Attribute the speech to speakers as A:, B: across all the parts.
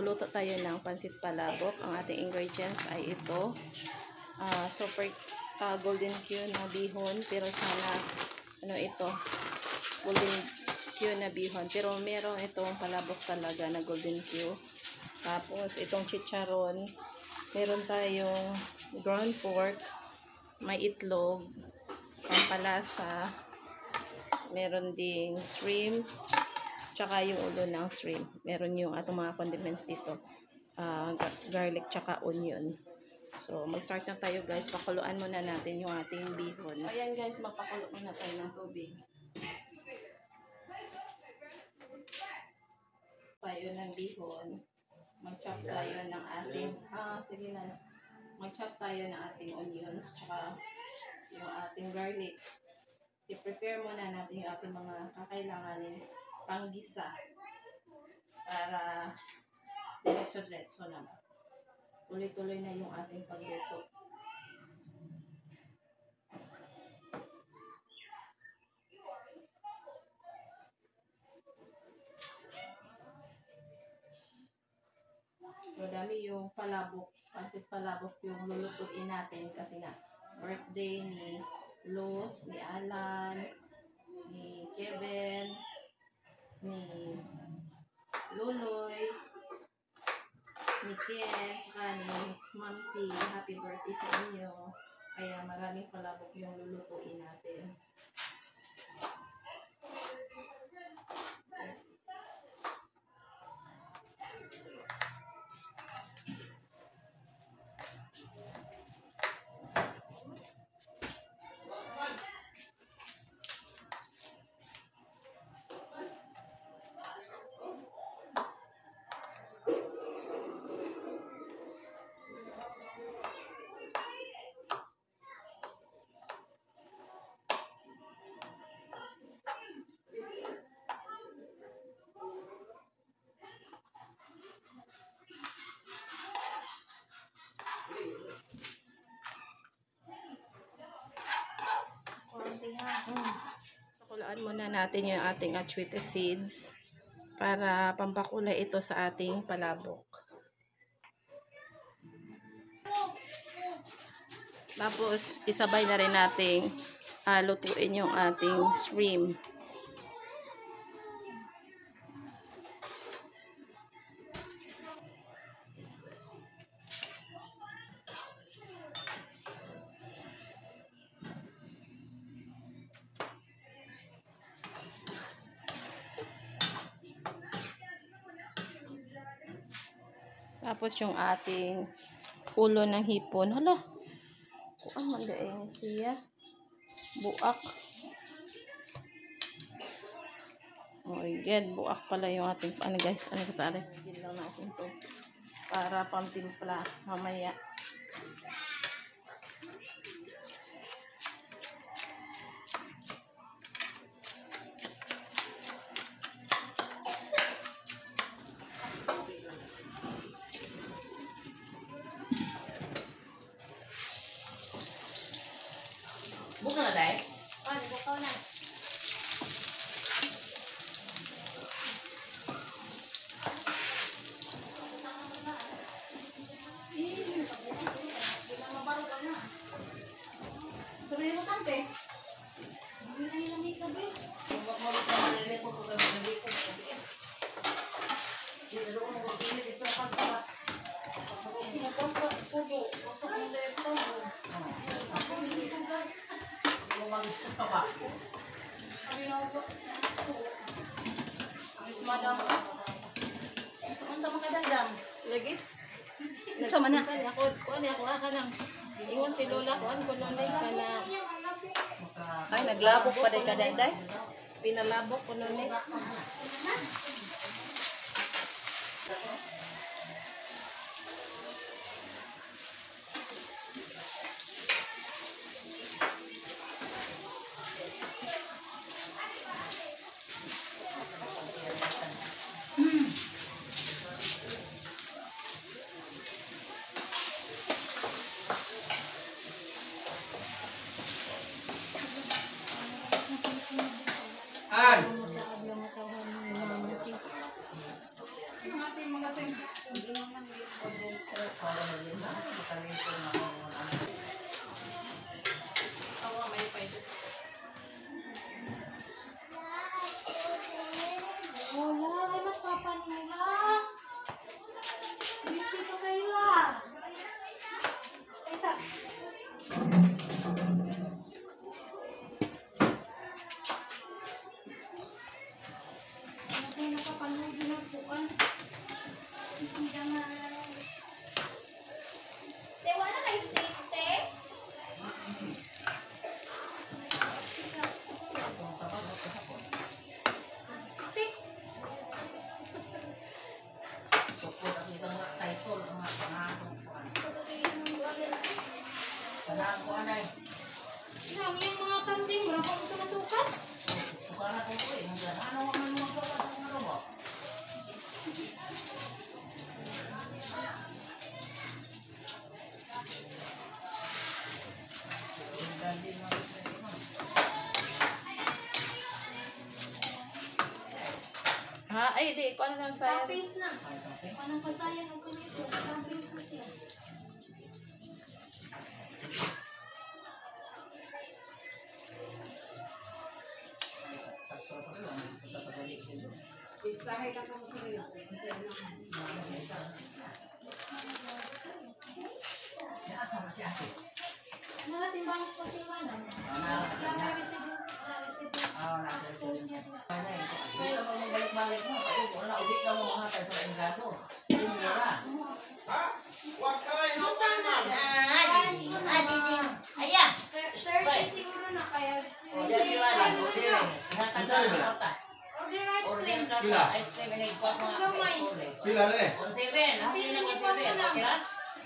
A: Luluto tayo ng pansit palabok. Ang ating ingredients ay ito. Super golden Q na bihon. Pero sana, ito, golden Q na bihon. Pero meron itong palabok talaga na golden Q. Tapos, itong chicharon. Meron tayong ground pork. May itlog. Pampalasa. Meron ding shrimp. Tsaka yung ulo ng shrimp. Meron yung atong mga condiments dito. Garlic tsaka onion. So, mag-start na tayo guys. Pakuluan muna natin yung ating bihon. Ayan guys, magpakulo muna tayo ng tubig. Tayo ng bihon. Mag-chop tayo ng ating, mag-chop tayo ng ating onions tsaka yung ating garlic. I-prepare muna natin yung ating mga kakailanganin panggisa para diretso-diretso naman. Tuloy-tuloy na yung ating pagluto. Madami yung palabok, pansit palabok yung lulutuin natin kasi nga birthday ni Luz, ni Alan, ni Kevin, ni Luloy, ni Ken, tsaka ni Mamti. Happy birthday sa inyo. Kaya maraming palabok yung lulutuin natin. Pakulaan muna natin yung ating achuete seeds para pampakulay ito sa ating palabok. Tapos, isabay na rin natin lutuin yung ating shrimp. Tapos yung ating ulo ng hipon. Hala, kuan man daing siya. Buak. Oh my God, buak pala yung ating, guys, ito tari. Hindi lang natin to para pamtimpla mamaya. Buka na dahil? Buka na. Sabi mo kante? Hindi na yung makeup eh. Kung makulit na malili ko kung gawin ng makeup. Hindi na doon mo pilit. Ito ang pagkaka. Hindi na po sa pudo. Pasok mo na ito. Ako hindi ito gawin. Sa tabako. Sabi na ako, Miss Madam, ito kung sa mga dandam. Lagi? Ito man na. Kuhan niya, kuha ka nang. Ingon si Lola, kuhan ko nung day ka na.
B: Ay, naglabok pa day ka day?
A: Pinalabok ko nung day.
C: An.
A: Awa, may pwede.
C: Wala, ay mas papa nila. Busy pa kayo ah. Isa. Ano kayo nakapanood din ang buwan? Isang dama. Te, wala kayo steak, te? Steak. Lang, yung mga kanding, wala pa gusto masukat.
A: Ha? Ay, di. Kung ano lang sa'yo.
C: Tapis na. Anong pasayang ang kumito? Tapis na siya. Nakasimbang po siya man. Na-receive. Post niya.
B: Balik-balik mo, kasi wala ulit ka mo mga tayo sa engado. Hindi nila. Ayan!
C: Sir, siguro na kaya.
B: O, dyan si Wala. Dire. Nakakasal mo ka.
C: Order ice
B: Order
C: cream.
B: ka sa ice cream. Nagkuha mga
C: Gamay.
B: kulay.
D: Pila le?
B: On 7. Ang pinang on 7. Okay ra?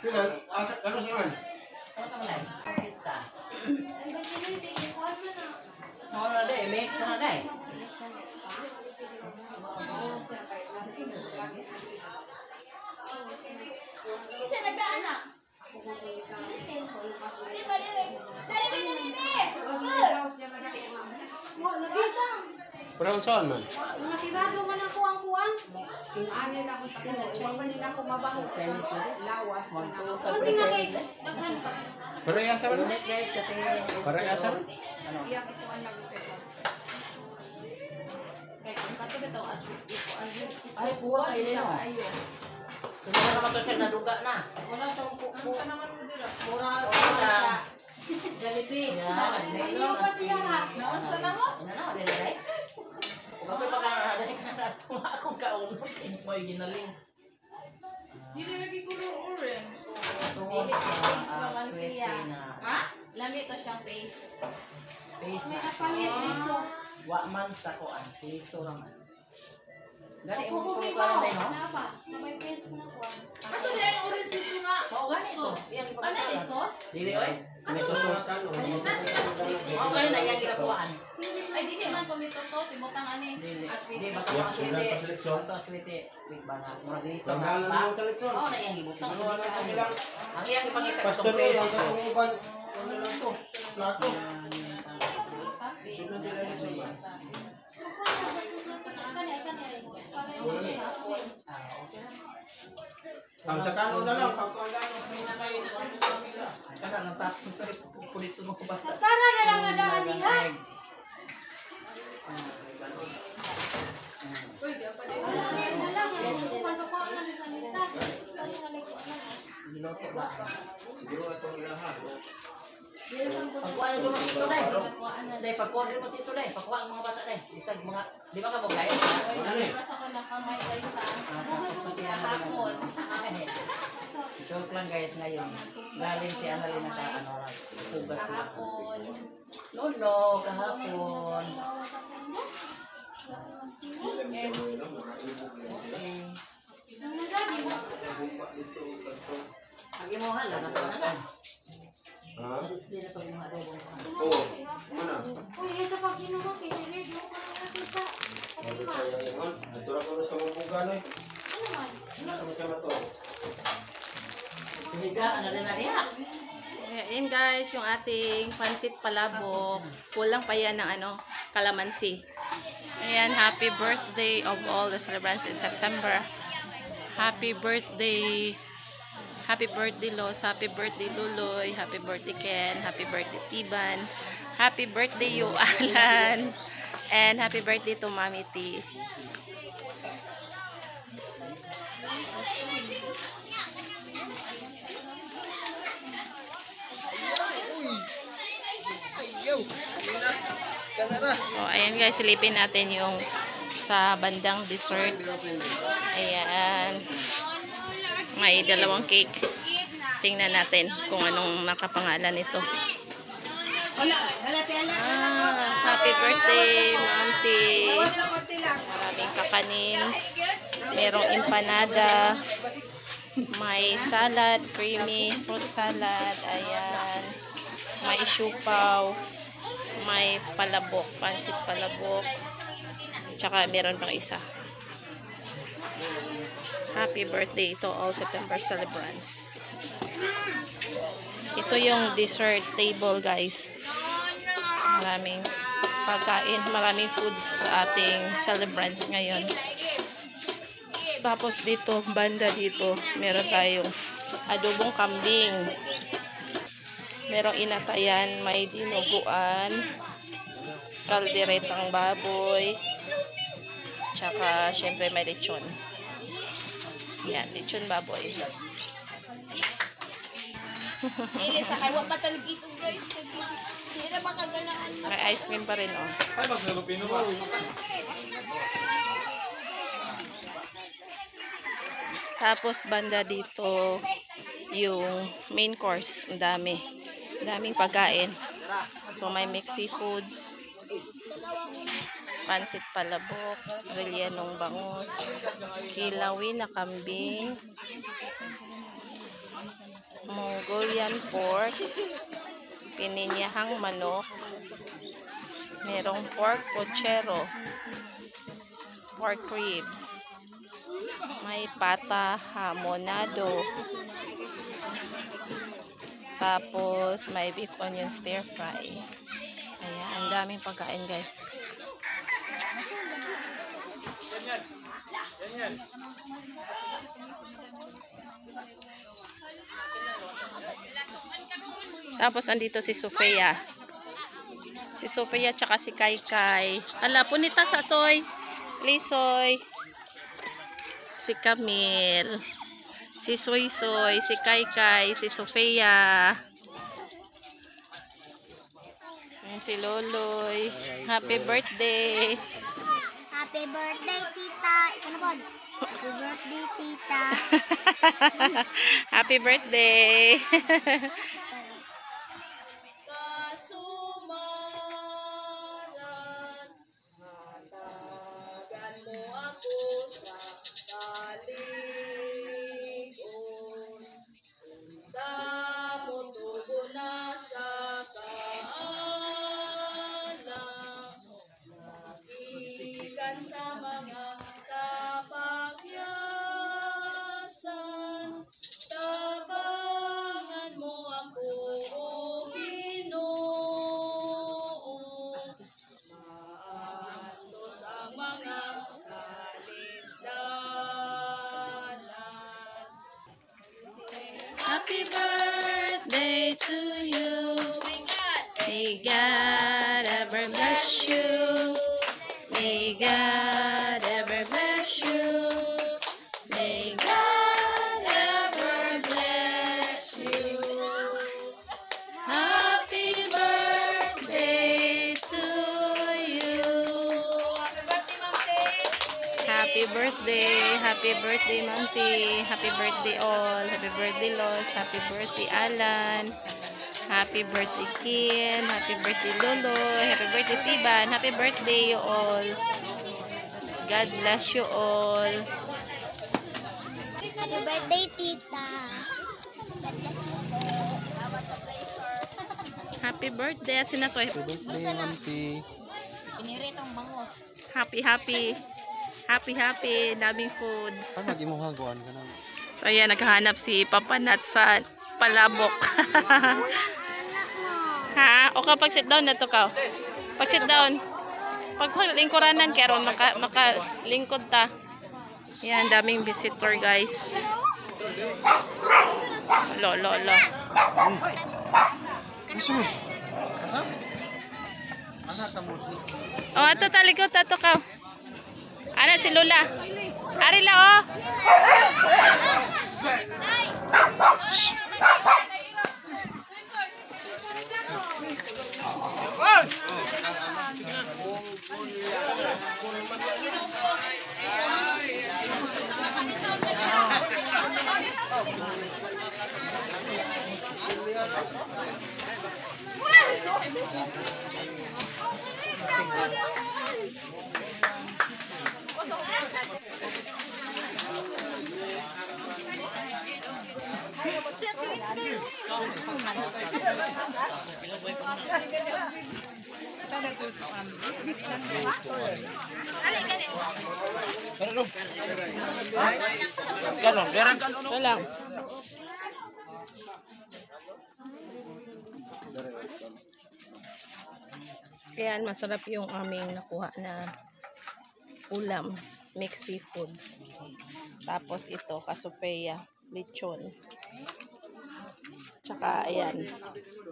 D: Pila? Asa ano sa man?
B: Ano sa malay? Pista.
C: Ay, ba't yun yung tingin ko? Ano na?
B: Ano na day? Mix na day.
C: Kasi nagdaan na. Di ba, Direk? Dali, Mo, lagi lang.
D: Parang saan man?
C: Nasirado man ang kuwang-kuwang. Kasi nga kay, naghan ka.
D: Para asa man?
B: Unit guys kasi.
D: Para asa man?
B: Ano?
A: Kaya kung kato ka ito, at least ito.
B: Ay, buwa kayo nila. Hindi na naman ito siya naduga na.
A: Wala itong kuko. Ano naman mo dira?
B: Wala.
A: Jollibee.
B: Yan.
C: Hindi pa siya ha.
A: Naon sa na mo?
B: Ano na, dili day? Kung ito pagkakaday ka na last mo akong kaunod, mo yung ginaling.
A: Dili lagi ko ng orange.
B: Tungkol
A: Dili
B: sa
A: paste naman
B: pretty
A: siya.
B: na
A: Ha? Lami ito siyang paste.
B: face
C: May
B: na.
C: napalit piso.
B: Wa man sa kuan, piso naman. Gani mo
C: Kukupi
B: ko
C: ko.
B: ka na no?
C: Napa? Na may piso na kuwan.
A: Kaso dili ang orange dito nga.
B: Mao gani to. Yan ko.
A: Ano ni sauce?
B: Dili oy. May
D: Sa
B: susunod.
D: mga tano.
B: Mao gani na yang ginakuan.
A: Ay, dili man pumito to. Sibutang ani.
B: Dili.
A: At
B: Di
A: wait.
B: ba
D: Wa
B: ka
D: sila
B: swete?
D: pa seleksyon.
B: Ito swete. Big banat. Mura dili sa
D: Pagdalan
B: ba.
D: mo sa leksyon.
B: Mao na yang gibutang.
D: Ano na kanilang
B: Ang iyang ipangita sa
D: pastor
B: face.
D: ang katunguban. Ano lang to? Plato.
A: Kape.
D: Sino sila leksyon ba?
C: Wala ni.
D: Ang sa kano na lang.
B: Kana nang tapos sa kulit mo ba?
C: Nagkana na lang nadaan niya. Wala na yan na lang. Pumasok ko ang nanita. Ano nga like ko lang.
B: Giloto ba?
D: Siguro itong ilahan.
B: Pagkuha na dumas ito day. Day, pagkuha mo si ito day. Pagkuha ang mga bata day. Isag mga, di ba ka maglay?
D: Ano ni?
A: Basta ko ng kamay ay sa
B: Tapos na si
A: kahapon.
B: Annalyn. Joke lang guys ngayon. Galing si Annalyn na ano, pugas na.
A: Kahapon.
B: Lolo, kahapon. Okay.
C: Ang nagani mo.
B: Lagi mo hala, natuwa na lang.
D: Ha?
B: Display na ito yung mga adobong ko.
D: Oo. Mana?
C: Uy, ito pag kinuha kay Direk. Yung parang nakita.
D: Ano kaya yan? Ito lang ko sa mabugan eh.
C: Ano man?
D: Ano naman siya na to?
B: Higa, ano rin na niya?
A: Ayan guys, yung ating pansit palabok. Kulang pa yan ng ano, kalamansi. Ayan, happy birthday of all the celebrants in September. Happy birthday, Happy birthday Los, happy birthday Luloy, happy birthday Ken, happy birthday Tiban, happy birthday you Alan, and happy birthday to Mami T. So, ayan guys, silipin natin yung sa bandang dessert. Ayan. May dalawang cake. Tingnan natin kung anong nakapangalan nito. Happy birthday, Monty. Maraming kakanin. Merong empanada. May salad, creamy fruit salad. Ayan. May siupaw. May palabok, pansit palabok. Tsaka meron pang isa. Happy birthday to all September celebrants. Ito yung dessert table guys. Maraming pagkain, maraming foods sa ating celebrants ngayon. Tapos dito, banda dito, meron tayong adobong kambing. Merong inatayan, may dinuguan, kalderetang baboy, tsaka syempre may lechon. Yan, lechon baboy.
C: Dili sa kaywa pa talaga ito guys. Hindi na makaganaan.
A: May ice cream pa rin, oh.
D: Ay, maglalupino ba?
A: Tapos banda dito, yung main course, ang dami. Daming pagkain. So may mixed seafoods, pansit palabok, rellenong bangus, kilawin na kambing, Mongolian pork, pininyahang manok, merong pork pochero, pork ribs, may pata hamonado, tapos may beef onion stir fry. Ayan, ang daming pagkain guys. Tapos andito si Sofia. Si Sofia tsaka si Kai. Ala, punita sa Soy. Please, Soy. Si Camille. Si Soy, si Kai, si Sofia. Ayan si Loloy. Happy birthday.
C: Happy birthday, tita. Ito na ba? Happy birthday, tita.
A: Happy birthday.
E: sa mga kapagyasan, tabangan mo ako, O Ginoo. Maantos ang mga kalisdanan.
A: Happy birthday to you. May God ever bless you. May God ever bless you. May God ever bless you. Happy birthday to you. Happy birthday, Manti. Happy birthday all. Happy birthday, Los. Happy birthday, Alan. Happy birthday, Kin. Happy birthday, Lolo. Happy birthday, Tiban. Happy birthday, you all. God bless you all.
C: Happy birthday, tita. God bless you po.
A: Happy birthday. Sina to?
F: Birthday, Auntie.
C: Piniritong bangus.
A: Happy. Daming food.
F: Ano lagi mo hagwan ka na?
A: So, ayan. Naghahanap si Papa Nat sa palabok. Ha? O kapag sit down na to ka. Pag sit down. Pag lingkuranan karon makalingkod ta. Yan, daming visitor guys. Lo. Oh, ato talikot ato ka. Ana si Lola. Ari la oh. Ito lang. Ayan, masarap yung aming nakuha na ulam, mixed seafoods. Tapos ito, kasopea, lechon. Tsaka ayan,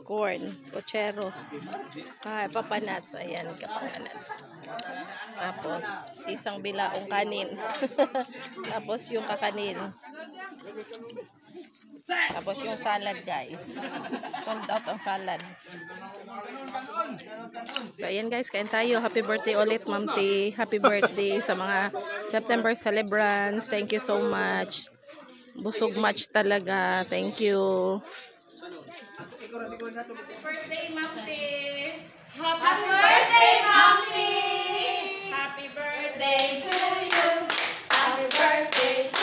A: corn, pochero, papanuts, ayan, kapanuts. Tapos isang bilaong kanin. Tapos yung kakanin. Tapos yung salad, guys. Sold out ang salad. So, ayan guys, kain tayo. Happy birthday ulit, Ma'am T. Happy birthday sa mga September celebrants. Thank you so much. Busog much talaga. Thank you. Happy birthday, Ma'am T.
C: Happy birthday, Mommy!
A: Happy birthday
C: To you. Happy birthday to